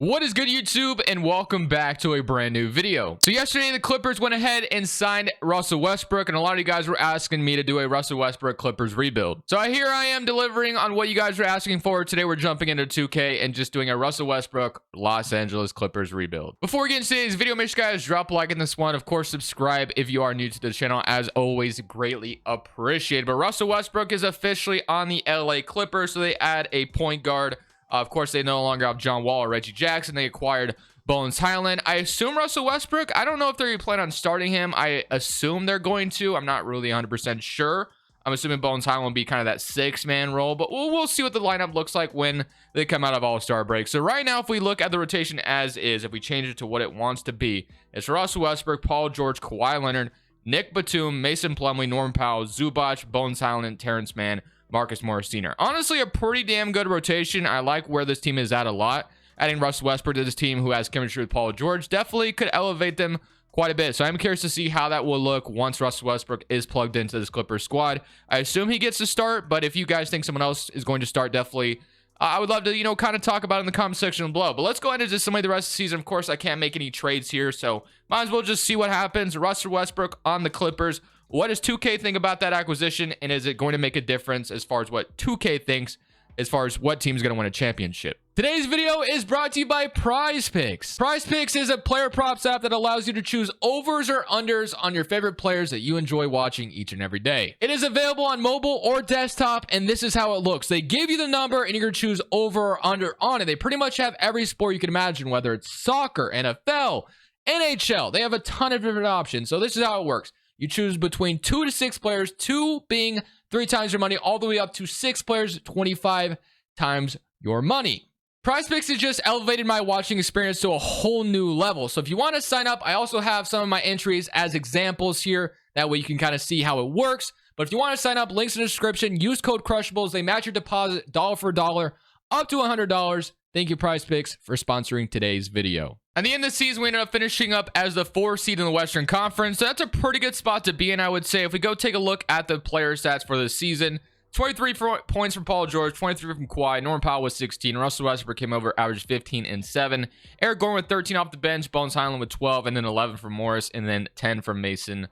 What is good, YouTube, and welcome back to a brand new video. So yesterday the Clippers went ahead and signed Russell Westbrook, and a lot of you guys were asking me to do a Russell Westbrook Clippers rebuild. So here I am delivering on what you guys were asking for. Today we're jumping into 2K and just doing a Russell Westbrook Los Angeles Clippers rebuild. Before we get into today's video, make sure you guys drop a like in this one. Of course, subscribe if you are new to the channel. As always, greatly appreciated. But Russell Westbrook is officially on the LA Clippers, so they add a point guard. Of course, they no longer have John Wall or Reggie Jackson. They acquired Bones Highland. I assume Russell Westbrook. I don't know if they're planning on starting him. I assume they're going to. I'm not really 100% sure. I'm assuming Bones Highland will be kind of that six-man role, but we'll see what the lineup looks like when they come out of All-Star break. So right now, if we look at the rotation as is, if we change it to what it wants to be, it's Russell Westbrook, Paul George, Kawhi Leonard, Nick Batum, Mason Plumlee, Norman Powell, Zubac, Bones Highland, Terrence Mann, Marcus Morris Sr. Honestly, a pretty damn good rotation. I like where this team is at a lot. Adding Russell Westbrook to this team who has chemistry with Paul George definitely could elevate them quite a bit. So I'm curious to see how that will look once Russell Westbrook is plugged into this Clippers squad. I assume he gets to start, but if you guys think someone else is going to start, definitely I would love to, kind of talk about it in the comment section below. But let's go ahead and just simulate the rest of the season. Of course, I can't make any trades here, so might as well just see what happens. Russell Westbrook on the Clippers. What does 2K think about that acquisition, and is it going to make a difference as far as what 2K thinks as far as what team's going to win a championship? Today's video is brought to you by Prize Picks. Prize Picks is a player props app that allows you to choose overs or unders on your favorite players that you enjoy watching each and every day. It is available on mobile or desktop, and this is how it looks. They give you the number, and you're going to choose over or under on it. They pretty much have every sport you can imagine, whether it's soccer, NFL, NHL. They have a ton of different options. So this is how it works. You choose between 2 to 6 players, 2 being 3 times your money, all the way up to 6 players, 25 times your money. PrizePicks has just elevated my watching experience to a whole new level. So if you want to sign up, I also have some of my entries as examples here. That way you can kind of see how it works. But if you want to sign up, links in the description. Use code Crushables. They match your deposit dollar for dollar up to $100. Thank you, PrizePicks, for sponsoring today's video. At the end of the season, we ended up finishing up as the 4th seed in the Western Conference. So that's a pretty good spot to be in, I would say. If we go take a look at the player stats for this season, 23 points from Paul George, 23 from Kawhi, Norman Powell was 16, Russell Westbrook came over, averaged 15 and 7, Eric Gordon with 13 off the bench, Bones Highland with 12, and then 11 from Morris, and then 10 from Mason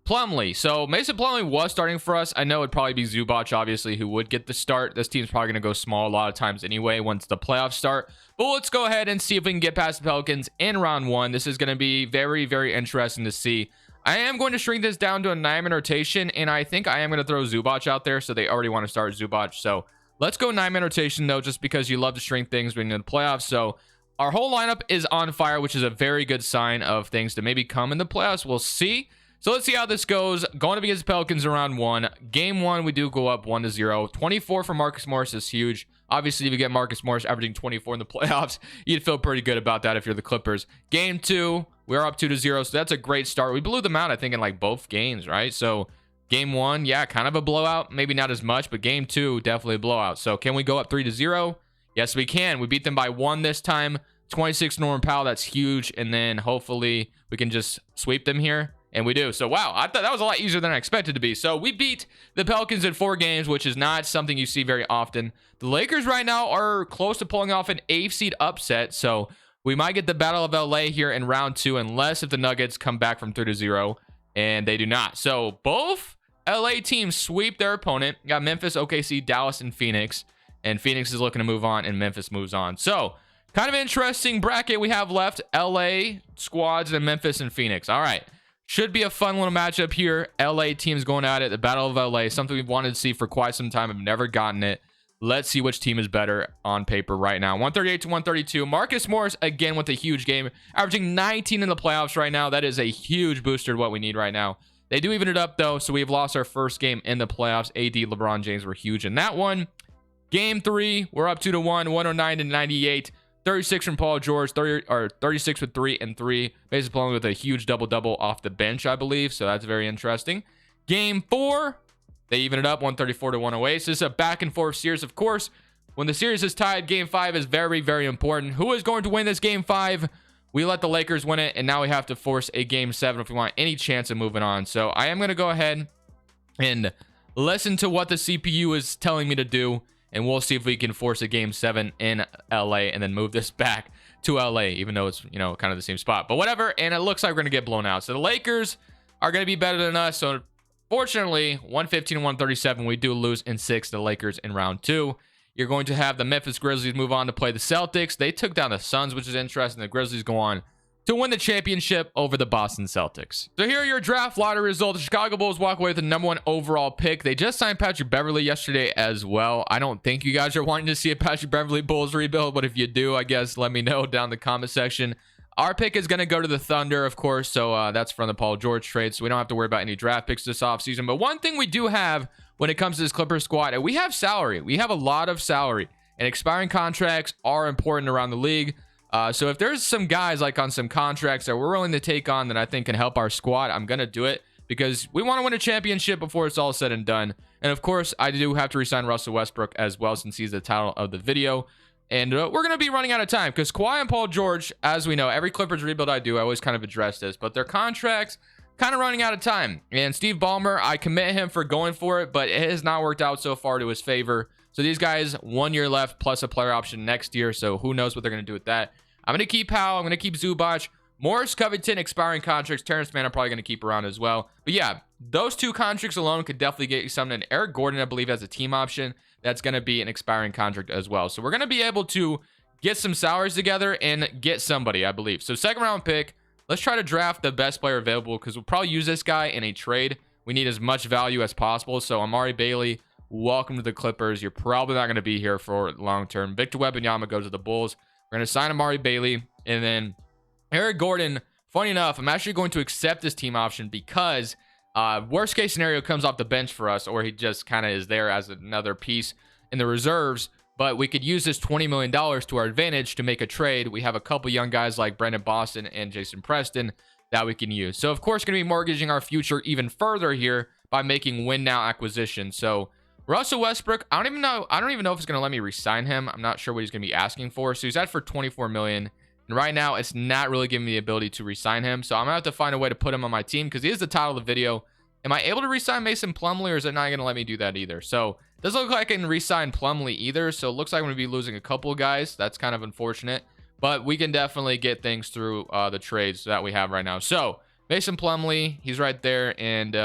Plumlee. So Mason Plumlee was starting for us. I know it'd probably be Zubac, obviously, who would get the start. This team's probably going to go small a lot of times anyway once the playoffs start. But let's go ahead and see if we can get past the Pelicans in round 1. This is going to be very, very interesting to see. I am going to shrink this down to a 9-man rotation, and I think I am going to throw Zubac out there, so they already want to start Zubac. So let's go 9-man rotation, though, just because you love to shrink things when you're in the playoffs. So our whole lineup is on fire, which is a very good sign of things to maybe come in the playoffs. We'll see. So let's see how this goes. Going up against the Pelicans in round 1. Game 1, we do go up 1-0. 24 for Marcus Morris is huge. Obviously, if you get Marcus Morris averaging 24 in the playoffs, you'd feel pretty good about that if you're the Clippers. Game 2, we're up 2-0, so that's a great start. We blew them out, I think, in like both games, right? So game 1, yeah, kind of a blowout. Maybe not as much, but game 2, definitely a blowout. So can we go up 3-0? Yes, we can. We beat them by 1 this time. 26 Norman Powell, that's huge. And then hopefully we can just sweep them here. And we do. So, wow, I thought that was a lot easier than I expected to be. So, we beat the Pelicans in 4 games, which is not something you see very often. The Lakers right now are close to pulling off an 8th seed upset. So, we might get the Battle of LA here in round 2, unless if the Nuggets come back from 3-0, and they do not. So, both LA teams sweep their opponent. Got Memphis, OKC, Dallas, and Phoenix. And Phoenix is looking to move on, and Memphis moves on. So, kind of interesting bracket we have left. LA squads, and Memphis and Phoenix. All right. Should be a fun little matchup here. LA teams going at it. The Battle of LA. Something we've wanted to see for quite some time. I've never gotten it. Let's see which team is better on paper right now. 138 to 132. Marcus Morris, again, with a huge game. Averaging 19 in the playoffs right now. That is a huge booster to what we need right now. They do even it up, though. So we've lost our first game in the playoffs. AD, LeBron James were huge in that one. Game 3, we're up 2-1. 109 to 98. 36 from Paul George, 36 with 3 and 3. Basically playing with a huge double-double off the bench, I believe. So that's very interesting. Game 4, they even it up 134 to 108. So this is a back-and-forth series. Of course, when the series is tied, Game 5 is very, very important. Who is going to win this Game 5? We let the Lakers win it, and now we have to force a Game 7 if we want any chance of moving on. So I am going to go ahead and listen to what the CPU is telling me to do. And we'll see if we can force a Game 7 in LA and then move this back to LA, even though it's, you know, kind of the same spot. But whatever, and it looks like we're going to get blown out. So the Lakers are going to be better than us. So fortunately, 115-137, we do lose in 6 to the Lakers in round 2. You're going to have the Memphis Grizzlies move on to play the Celtics. They took down the Suns, which is interesting. The Grizzlies go on to win the championship over the Boston Celtics. So here are your draft lottery results. The Chicago Bulls walk away with the #1 overall pick. They just signed Patrick Beverley yesterday as well. I don't think you guys are wanting to see a Patrick Beverley Bulls rebuild, but if you do, I guess let me know down in the comment section. Our pick is going to go to the Thunder, of course, so that's from the Paul George trade, so we don't have to worry about any draft picks this offseason. But one thing we do have when it comes to this Clippers squad, we have salary. We have a lot of salary, and expiring contracts are important around the league. So if there's some guys like on some contracts that we're willing to take on that I think can help our squad, I'm going to do it because we want to win a championship before it's all said and done. And of course, I do have to resign Russell Westbrook as well since he's the title of the video. And we're going to be running out of time because Kawhi and Paul George, as we know, every Clippers rebuild I do, I always kind of address this, but their contracts kind of running out of time. And Steve Ballmer, I commend him for going for it, but it has not worked out so far to his favor. So these guys, 1 year left plus a player option next year. So who knows what they're going to do with that. I'm going to keep Powell. I'm going to keep Zubac. Morris, Covington, expiring contracts. Terrence Mann, I'm probably going to keep around as well. But yeah, those 2 contracts alone could definitely get you something. And Eric Gordon, I believe, has a team option. That's going to be an expiring contract as well. So we're going to be able to get some salaries together and get somebody, I believe. So 2nd round pick. Let's try to draft the best player available because we'll probably use this guy in a trade. We need as much value as possible. So Amari Bailey, welcome to the Clippers. You're probably not going to be here for long term. Victor Wembanyama goes to the Bulls. We're going to sign Amari Bailey. And then Eric Gordon, funny enough, I'm actually going to accept this team option because worst case scenario comes off the bench for us, or he just kind of is there as another piece in the reserves. But we could use this $20 million to our advantage to make a trade. We have a couple young guys like Brandon Boston and Jason Preston that we can use. So, of course, going to be mortgaging our future even further here by making win now acquisitions. So, Russell Westbrook, I don't even know if it's going to let me re-sign him. I'm not sure what he's going to be asking for. So, he's at for $24 million. And right now, it's not really giving me the ability to re-sign him. So, I'm going to have to find a way to put him on my team because he is the title of the video. Am I able to re-sign Mason Plumlee, or is it not going to let me do that either? So, doesn't look like I can re-sign Plumlee either. So, it looks like I'm going to be losing a couple of guys. That's kind of unfortunate. But we can definitely get things through the trades that we have right now. So, Mason Plumlee, he's right there. And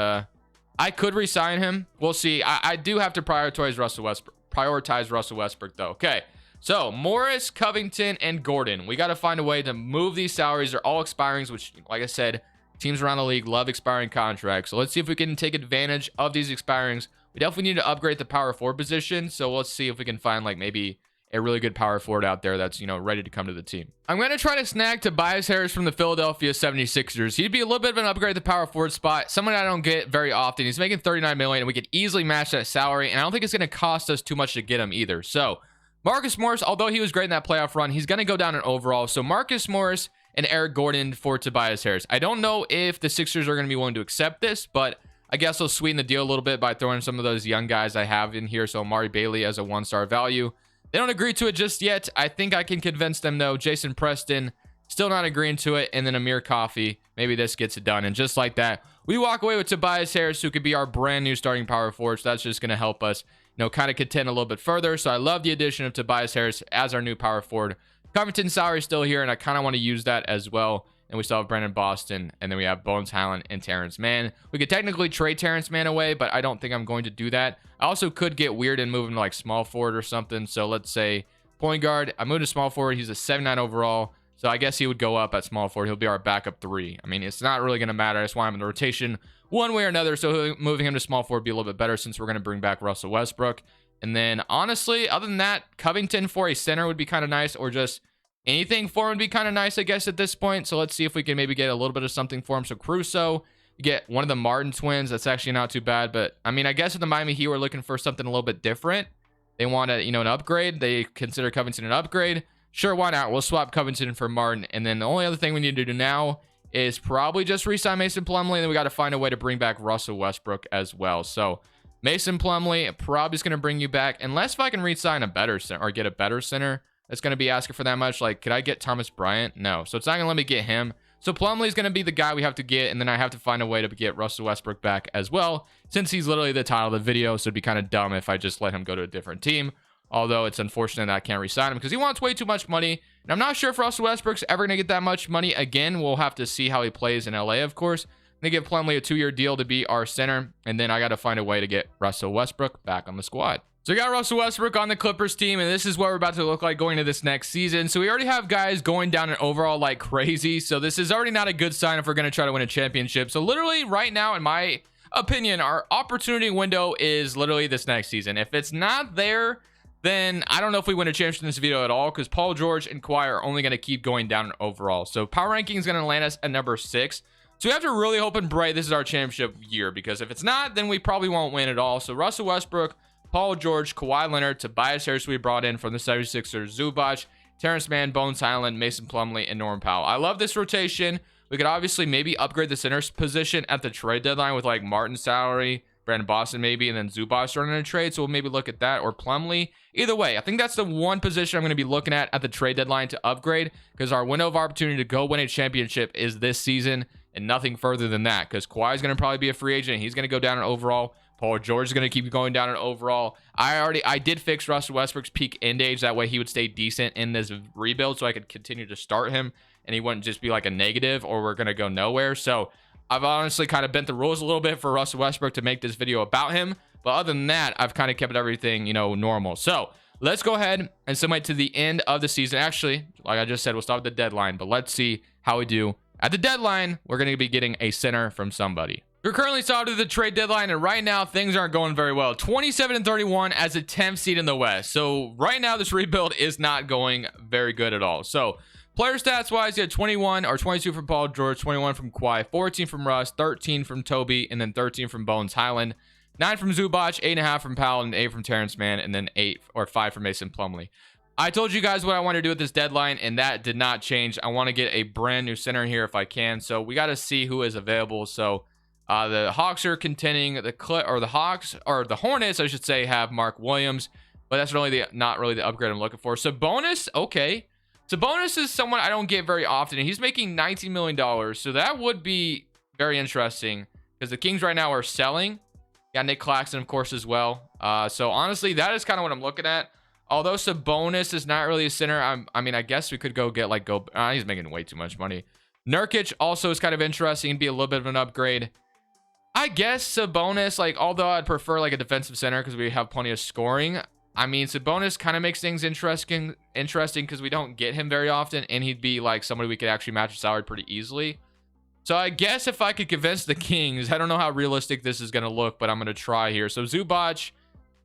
I could re-sign him. We'll see. I do have to prioritize Russell Westbrook, though. Okay. So, Morris, Covington, and Gordon. We got to find a way to move these salaries. They're all expirings, which, like I said, teams around the league love expiring contracts. So let's see if we can take advantage of these expirings. We definitely need to upgrade the power forward position. So let's see if we can find like maybe a really good power forward out there that's, you know, ready to come to the team. I'm going to try to snag Tobias Harris from the Philadelphia 76ers. He'd be a little bit of an upgrade at the power forward spot. Someone I don't get very often. He's making $39 million, and we could easily match that salary. And I don't think it's going to cost us too much to get him either. So Marcus Morris, although he was great in that playoff run, he's going to go down in overall. So Marcus Morris and Eric Gordon for Tobias Harris. I don't know if the Sixers are going to be willing to accept this, but I guess they'll sweeten the deal a little bit by throwing some of those young guys I have in here. So Amari Bailey as a 1-star value. They don't agree to it just yet. I think I can convince them, though. Jason Preston, still not agreeing to it. And then Amir Coffey, maybe this gets it done. And just like that, we walk away with Tobias Harris, who could be our brand new starting power forward. So that's just going to help us, you know, kind of contend a little bit further. So I love the addition of Tobias Harris as our new power forward. Covington's salary is still here, and I kind of want to use that as well. And we still have Brandon Boston, and then we have Bones Highland and Terrence Mann. We could technically trade Terrence Mann away, but I don't think I'm going to do that. I also could get weird and move him to like small forward or something. So let's say point guard. I moved to small forward. He's a 79 overall. So I guess he would go up at small forward. He'll be our backup 3. I mean, it's not really going to matter. I just want him in the rotation one way or another. So moving him to small forward would be a little bit better since we're going to bring back Russell Westbrook. And then honestly, other than that, Covington for a center would be kind of nice, or just anything for him would be kind of nice, I guess, at this point. So let's see if we can maybe get a little bit of something for him. So Caruso, you get one of the Martin twins. That's actually not too bad. But I mean, I guess with the Miami Heat, we're looking for something a little bit different. They want a, you know, an upgrade. They consider Covington an upgrade. Sure, why not? We'll swap Covington for Martin. And then the only other thing we need to do now is probably just re-sign Mason Plumlee. And then we got to find a way to bring back Russell Westbrook as well. So Mason Plumlee probably is going to bring you back, unless if I can re-sign a better center or get a better center. That's going to be asking for that much. Like, could I get Thomas Bryant? No. So it's not going to let me get him. So Plumlee is going to be the guy we have to get, and then I have to find a way to get Russell Westbrook back as well, since he's literally the title of the video. So it'd be kind of dumb if I just let him go to a different team. Although it's unfortunate that I can't re-sign him because he wants way too much money. And I'm not sure if Russell Westbrook's ever going to get that much money again. We'll have to see how he plays in LA, of course. They give Plumlee a 2-year deal to be our center. And then I got to find a way to get Russell Westbrook back on the squad. So we got Russell Westbrook on the Clippers team, and this is what we're about to look like going into this next season. So we already have guys going down an overall like crazy. So this is already not a good sign if we're going to try to win a championship. So literally right now, in my opinion, our opportunity window is literally this next season. If it's not there, then I don't know if we win a championship in this video at all, because Paul George and Kawhi are only going to keep going down overall. So power ranking is going to land us at number 6. So we have to really hope and pray this is our championship year, because if it's not, then we probably won't win at all. So Russell Westbrook, Paul George, Kawhi Leonard, Tobias Harris we brought in from the 76ers, Zubac, Terrence Mann, Bones Highland, Mason Plumlee, and Norman Powell. I love this rotation. We could obviously maybe upgrade the center position at the trade deadline with like Martin's salary, Brandon Boston maybe, and then Zubac running a trade. So we'll maybe look at that, or Plumlee. Either way, I think that's the one position I'm going to be looking at the trade deadline to upgrade, because our window of opportunity to go win a championship is this season and nothing further than that, because Kawhi is going to probably be a free agent. He's going to go down in overall. Paul George is going to keep going down in overall. I did fix Russell Westbrook's peak end age. That way he would stay decent in this rebuild, so I could continue to start him and he wouldn't just be like a negative or we're going to go nowhere. So I've honestly kind of bent the rules a little bit for Russell Westbrook to make this video about him. But other than that, I've kind of kept everything, you know, normal. So let's go ahead and submit to the end of the season. Actually, like I just said, we'll stop at the deadline, but let's see how we do. At the deadline, we're going to be getting a center from somebody. We're currently stopped at the trade deadline, and right now things aren't going very well. 27-31 as a 10th seed in the West. So right now this rebuild is not going very good at all. So player stats wise, you had 21 or 22 from Paul George, 21 from Kawhi, 14 from Russ, 13 from Toby, and then 13 from Bones Highland, 9 from Zubac, 8.5 from Powell, and 8 from Terrence Mann, and then 8 or 5 from Mason Plumlee. I told you guys what I want to do with this deadline, and that did not change. I want to get a brand new center here if I can. So we got to see who is available. So the Hawks are contending. The Hornets, I should say, have Mark Williams, but that's really not really the upgrade I'm looking for. Sabonis, okay. Sabonis is someone I don't get very often, and he's making $19 million. So that would be very interesting, because the Kings right now are selling. Got Nick Claxton, of course, as well. So honestly, that is kind of what I'm looking at. Although Sabonis is not really a center, I mean, I guess we could go get like he's making way too much money. Nurkic also is kind of interesting and be a little bit of an upgrade. I guess Sabonis, like, although I'd prefer like a defensive center because we have plenty of scoring. I mean, Sabonis kind of makes things interesting because we don't get him very often, and he'd be like somebody we could actually match his salary pretty easily. So I guess if I could convince the Kings, I don't know how realistic this is going to look, but I'm going to try here. So Zubac,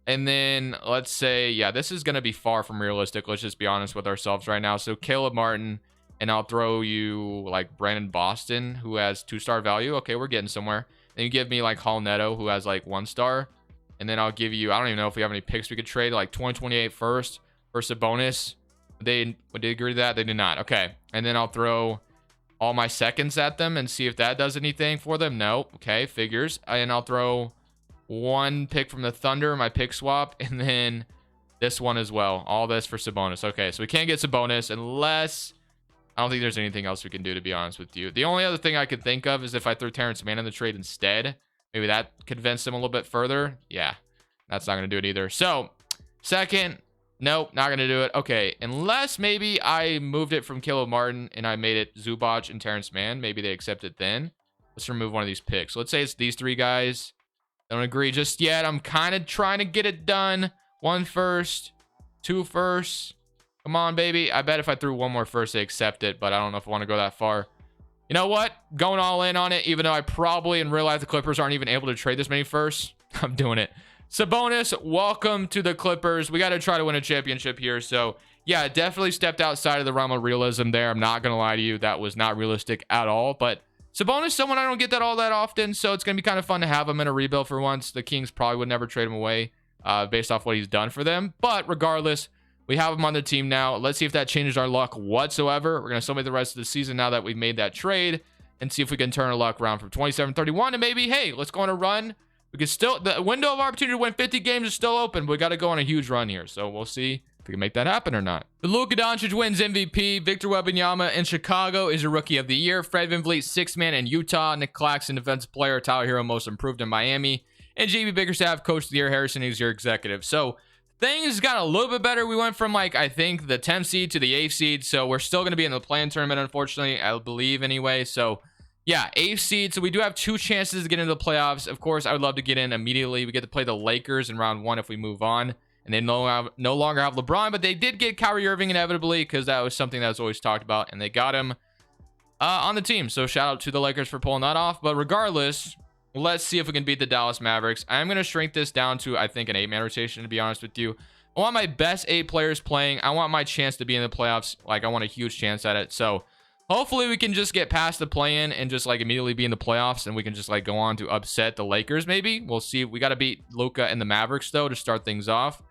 and then let's say, yeah, this is going to be far from realistic. Let's just be honest with ourselves right now. So Caleb Martin, and I'll throw you like Brandon Boston, who has 2-star value. Okay, we're getting somewhere. Then you give me like Hall Neto, who has like 1-star. And then I'll give you, I don't even know if we have any picks we could trade, like 2028 first for Sabonis. Would they agree to that? They did not. Okay. And then I'll throw all my seconds at them and see if that does anything for them. No. Okay, figures. And I'll throw 1 pick from the Thunder, my pick swap, and then this one as well. All this for Sabonis. Okay, so we can't get Sabonis unless, I don't think there's anything else we can do, to be honest with you. The only other thing I could think of is if I threw Terrence Mann in the trade instead. Maybe that convinced him a little bit further. Yeah, that's not going to do it either. So, second, nope, not going to do it. Okay, unless maybe I moved it from Caleb Martin and I made it Zubac and Terrence Mann. Maybe they accept it then. Let's remove one of these picks. Let's say it's these 3 guys. Don't agree just yet. I'm kind of trying to get it done. 1 first, 2 firsts. Come on, baby. I bet if I threw 1 more first, they accept it, but I don't know if I want to go that far. You know what? Going all in on it, even though I probably in real life the Clippers aren't even able to trade this many firsts. I'm doing it. Sabonis, welcome to the Clippers. We got to try to win a championship here. So, yeah, definitely stepped outside of the realm of realism there. I'm not going to lie to you. That was not realistic at all. But Sabonis, someone I don't get that all that often. So, it's going to be kind of fun to have him in a rebuild for once. The Kings probably would never trade him away based off what he's done for them. But regardless, we have him on the team now. Let's see if that changes our luck whatsoever. We're going to celebrate the rest of the season now that we've made that trade and see if we can turn our luck around from 27-31 and maybe, hey, let's go on a run. We can still, the window of opportunity to win 50 games is still open. We got to go on a huge run here. So we'll see if we can make that happen or not. The Luka Doncic wins MVP. Victor Wembanyama in Chicago is a Rookie of the Year. Fred VanVleet, 6th man in Utah. Nick Claxton, Defensive Player. Tyler Hero, Most Improved in Miami. And JB Bickerstaff, Coach of the Year. Harrison is your executive. So things got a little bit better. We went from like, I think the 10th seed to the 8th seed. So we're still going to be in the play-in tournament, unfortunately, I believe anyway. So yeah, 8th seed. So we do have 2 chances to get into the playoffs. Of course, I would love to get in immediately. We get to play the Lakers in round 1 if we move on. And they no longer have LeBron, but they did get Kyrie Irving inevitably because that was something that was always talked about. And they got him on the team. So shout out to the Lakers for pulling that off. But regardless, let's see if we can beat the Dallas Mavericks. I'm going to shrink this down to, I think, an 8-man rotation, to be honest with you. I want my best 8 players playing. I want my chance to be in the playoffs. Like, I want a huge chance at it. So hopefully we can just get past the play-in and just like immediately be in the playoffs, and we can just like go on to upset the Lakers maybe. We'll see. We got to beat Luka and the Mavericks though to start things off.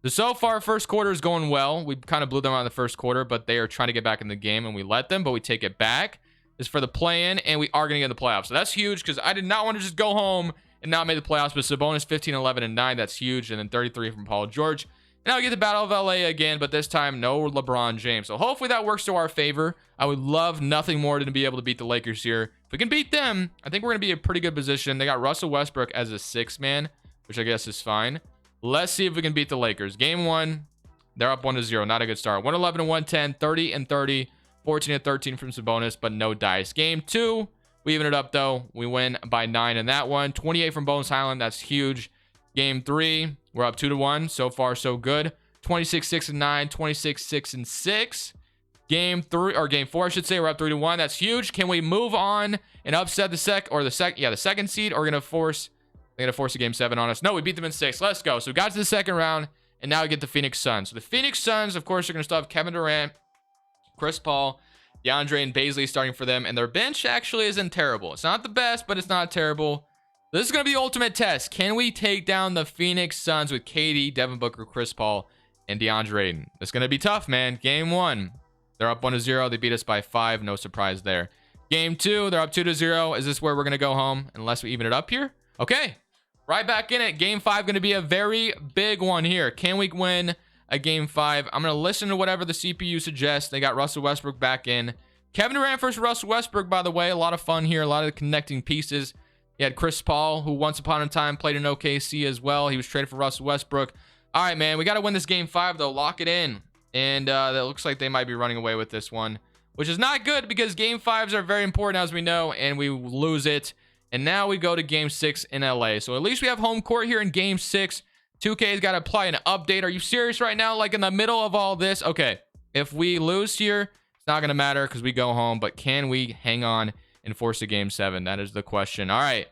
So far, first quarter is going well. We kind of blew them out in the first quarter, but they are trying to get back in the game, and we let them, but we take it back. It's for the play-in, and we are going to get in the playoffs. So that's huge because I did not want to just go home and not make the playoffs, but Sabonis 15, 11, and 9. That's huge, and then 33 from Paul George. And I'll get the Battle of LA again, but this time no LeBron James. So hopefully that works to our favor. I would love nothing more than to be able to beat the Lakers here. If we can beat them, I think we're going to be in a pretty good position. They got Russell Westbrook as a 6th man, which I guess is fine. Let's see if we can beat the Lakers. Game 1, they're up 1-0. Not a good start. 111 and 110, 30 and 30, 14 and 13 from Sabonis, but no dice. Game 2, we even it up though. We win by 9 in that one. 28 from Bones Highland. That's huge. Game 3, we're up 2-1. So far, so good. 26, 6 and 9, 26, 6 and 6. Game 4, I should say, we're up 3-1. That's huge. Can we move on and upset the second seed? Or we're gonna force a game 7 on us? No, we beat them in 6. Let's go. So we got to the second round, and now we get the Phoenix Suns. So the Phoenix Suns, of course, are gonna still have Kevin Durant, Chris Paul, DeAndre, and Baisley starting for them, and their bench actually isn't terrible. It's not the best, but it's not terrible. This is gonna be the ultimate test. Can we take down the Phoenix Suns with KD, Devin Booker, Chris Paul, and DeAndre Ayton? It's gonna be tough, man. Game 1, they're up 1-0. They beat us by 5. No surprise there. Game 2, they're up 2-0. Is this where we're gonna go home unless we even it up here? Okay, right back in it. Game 5 gonna be a very big one here. Can we win a game 5? I'm gonna listen to whatever the CPU suggests. They got Russell Westbrook back in. Kevin Durant versus Russell Westbrook, by the way. A lot of fun here. A lot of connecting pieces. You had Chris Paul, who once upon a time played in OKC as well. He was traded for Russell Westbrook. All right, man, we got to win this game 5 though. Lock it in. And that looks like they might be running away with this one, which is not good because game 5s are very important, as we know, and we lose it. And now we go to game 6 in LA. So at least we have home court here in game 6. 2K's got to apply an update. Are you serious right now? Like in the middle of all this? Okay, if we lose here, it's not going to matter because we go home. But can we hang on and force a game 7? That is the question. All right,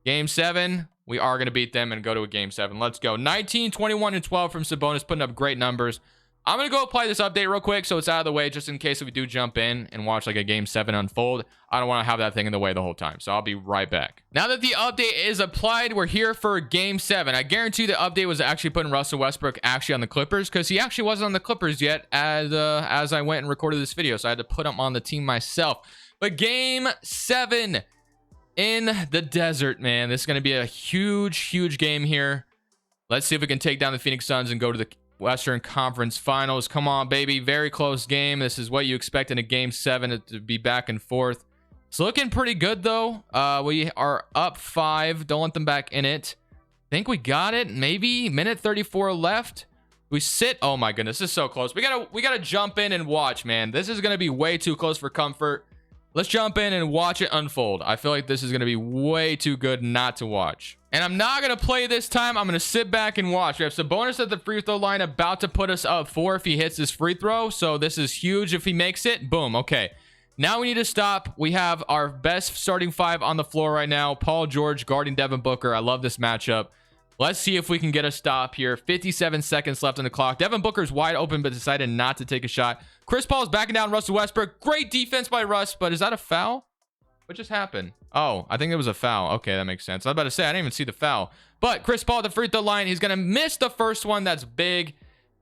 game 7. We are going to beat them and go to a game 7. Let's go. 19, 21, and 12 from Sabonis, putting up great numbers. I'm going to go apply this update real quick so it's out of the way, just in case if we do jump in and watch like a game 7 unfold. I don't want to have that thing in the way the whole time. So I'll be right back. Now that the update is applied, we're here for game 7. I guarantee the update was actually putting Russell Westbrook actually on the Clippers, because he actually wasn't on the Clippers yet as I went and recorded this video. So I had to put him on the team myself. But game 7 in the desert, man. This is going to be a huge game here. Let's see if we can take down the Phoenix Suns and go to the Western Conference Finals. Come on, baby. Very close game. This is what you expect in a game 7, to be back and forth. It's looking pretty good though. We are up 5. Don't let them back in it. Think we got it. Maybe minute 34 left. We sit. Oh my goodness, this is so close. We gotta jump in and watch, man. This is gonna be way too close for comfort. Let's jump in and watch it unfold. I feel like this is going to be way too good not to watch. And I'm not going to play this time. I'm going to sit back and watch. We have Sabonis at the free throw line, about to put us up 4 if he hits his free throw. So this is huge if he makes it. Boom. Okay. Now we need to stop. We have our best starting 5 on the floor right now. Paul George guarding Devin Booker. I love this matchup. Let's see if we can get a stop here. 57 seconds left on the clock. Devin Booker's wide open, but decided not to take a shot. Chris Paul's backing down Russell Westbrook. Great defense by Russ, but is that a foul? What just happened? Oh, I think it was a foul. Okay, that makes sense. I was about to say, I didn't even see the foul. But Chris Paul at the free throw line. He's going to miss the first one. That's big.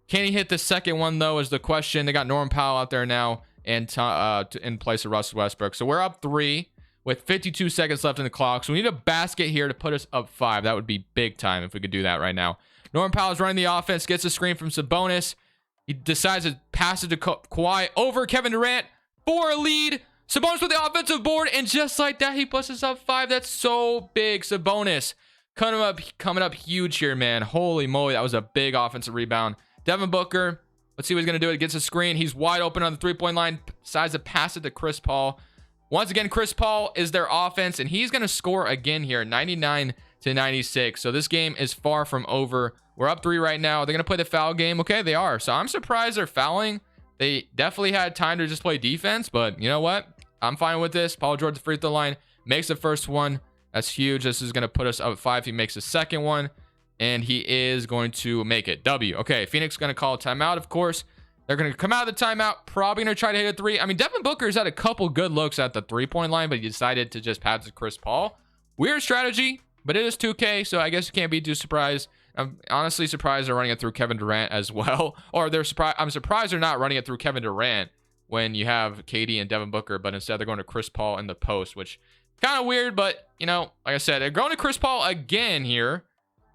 Can he hit the second one, though, is the question. They got Norman Powell out there now and in place of Russell Westbrook. So we're up 3 with 52 seconds left in the clock. So we need a basket here to put us up 5. That would be big time if we could do that right now. Norman Powell's running the offense, gets a screen from Sabonis. He decides to pass it to Kawhi over Kevin Durant for a lead. Sabonis with the offensive board, and just like that, he puts us up 5. That's so big. Sabonis coming up huge here, man. Holy moly, that was a big offensive rebound. Devin Booker, let's see what he's going to do. He gets a screen. He's wide open on the three-point line. Decides to pass it to Chris Paul. Once again, Chris Paul is their offense, and he's going to score again here, 99-96. So this game is far from over. We're up 3 right now. They're going to play the foul game. Okay, they are. So I'm surprised they're fouling. They definitely had time to just play defense, but you know what? I'm fine with this. Paul George, the free throw line, makes the first one. That's huge. This is going to put us up 5. He makes the second one, and he is going to make it. W. Okay, Phoenix is going to call a timeout, of course. They're going to come out of the timeout, probably going to try to hit a 3. I mean, Devin Booker's had a couple good looks at the three-point line, but he decided to just pass to Chris Paul. Weird strategy, but it is 2K, so I guess you can't be too surprised. I'm honestly surprised they're running it through Kevin Durant as well. Or I'm surprised they're not running it through Kevin Durant when you have KD and Devin Booker, but instead they're going to Chris Paul in the post, which kind of weird, but you know, like I said, they're going to Chris Paul again here.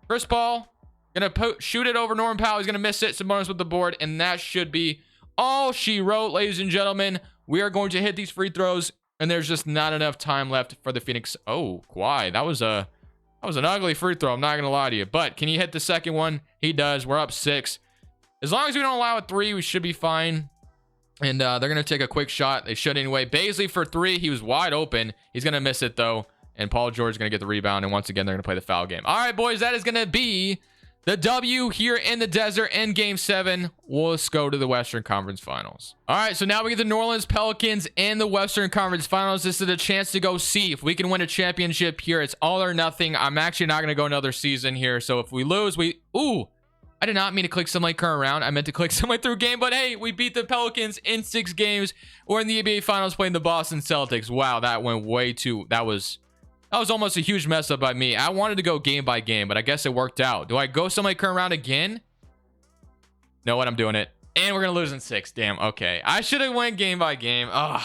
Chris Paul gonna shoot it over Norman Powell. He's gonna miss it. Sabonis with the board, and that should be all she wrote, ladies and gentlemen. We are going to hit these free throws, and there's just not enough time left for the Phoenix. Oh, Kawhi, that was an ugly free throw. I'm not gonna lie to you, but can he hit the second one? He does. We're up 6. As long as we don't allow a 3, we should be fine. And they're going to take a quick shot. They should anyway. Baisley for 3. He was wide open. He's going to miss it, though. And Paul George is going to get the rebound. And once again, they're going to play the foul game. All right, boys. That is going to be the W here in the desert in Game 7. Let's go to the Western Conference Finals. All right, so now we get the New Orleans Pelicans in the Western Conference Finals. This is a chance to go see if we can win a championship here. It's all or nothing. I'm actually not going to go another season here. So if we lose, Ooh! I did not mean to click Simulate Current Round. I meant to click Simulate Through Game, but hey, we beat the Pelicans in 6 games. We're in the NBA Finals playing the Boston Celtics. Wow, that went way too... That was almost a huge mess up by me. I wanted to go game by game, but I guess it worked out. Do I go Simulate Current Round again? No, what? I'm doing it. And we're going to lose in 6. Damn, okay. I should have went game by game. Ugh.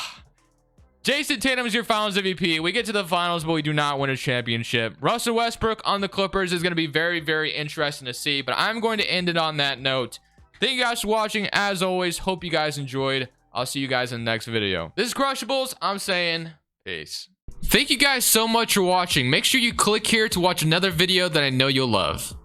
Jason Tatum is your Finals MVP. We get to the Finals, but we do not win a championship. Russell Westbrook on the Clippers is going to be very, very interesting to see, but I'm going to end it on that note. Thank you guys for watching. As always, hope you guys enjoyed. I'll see you guys in the next video. This is Crushables. I'm saying peace. Thank you guys so much for watching. Make sure you click here to watch another video that I know you'll love.